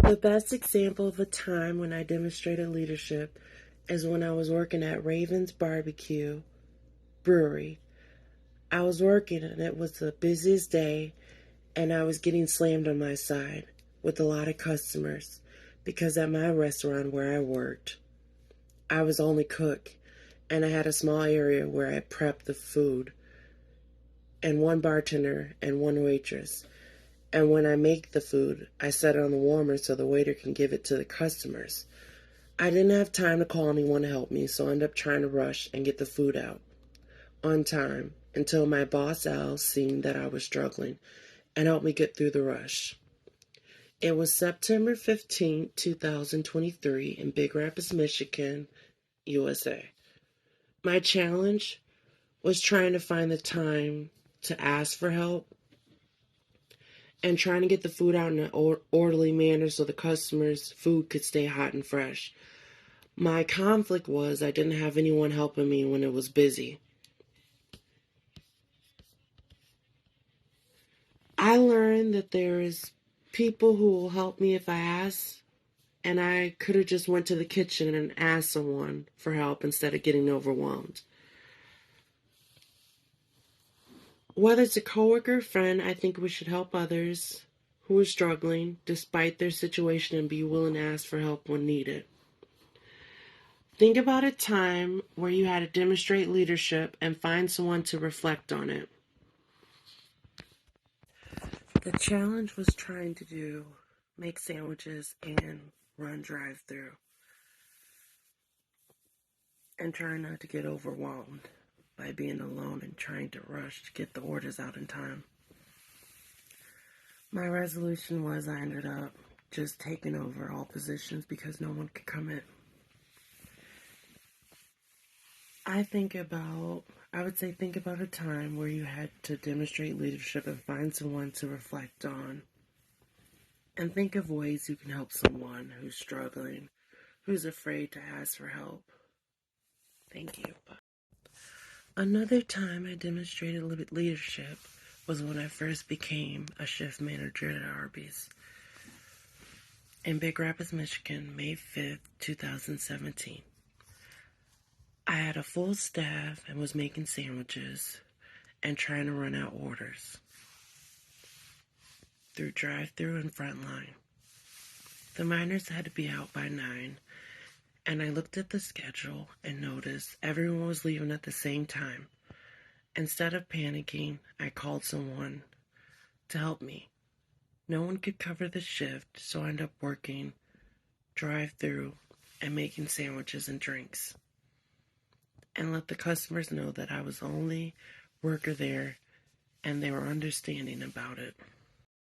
The best example of a time when I demonstrated leadership is when I was working at Raven's Barbecue Brewery. I was working and it was the busiest day, and I was getting slammed on my side with a lot of customers because at my restaurant where I worked, I was only cook and I had a small area where I prepped the food and one bartender and one waitress. And when I make the food, I set it on the warmer so the waiter can give it to the customers. I didn't have time to call anyone to help me, so I ended up trying to rush and get the food out on time until my boss Al seen that I was struggling and helped me get through the rush. It was September 15th, 2023 in Big Rapids, Michigan, USA. My challenge was trying to find the time to ask for help and trying to get the food out in an orderly manner so the customers' food could stay hot and fresh. My conflict was I didn't have anyone helping me when it was busy. I learned that there is people who will help me if I ask, and I could have just went to the kitchen and asked someone for help instead of getting overwhelmed. Whether it's a coworker or friend, I think we should help others who are struggling despite their situation and be willing to ask for help when needed. Think about a time where you had to demonstrate leadership and find someone to reflect on it. The challenge was trying to make sandwiches and run drive-through and trying not to get overwhelmed by being alone and trying to rush to get the orders out in time. My resolution was I ended up just taking over all positions because no one could come in. Think about a time where you had to demonstrate leadership and find someone to reflect on. And think of ways you can help someone who's struggling, who's afraid to ask for help. Thank you. Another time I demonstrated leadership was when I first became a shift manager at Arby's in Big Rapids, Michigan, May 5th, 2017. I had a full staff and was making sandwiches and trying to run out orders through drive-through and frontline. The miners had to be out by 9, and I looked at the schedule and noticed everyone was leaving at the same time. Instead of panicking, I called someone to help me. No one could cover the shift, so I ended up working drive-through and making sandwiches and drinks, and let the customers know that I was the only worker there and they were understanding about it.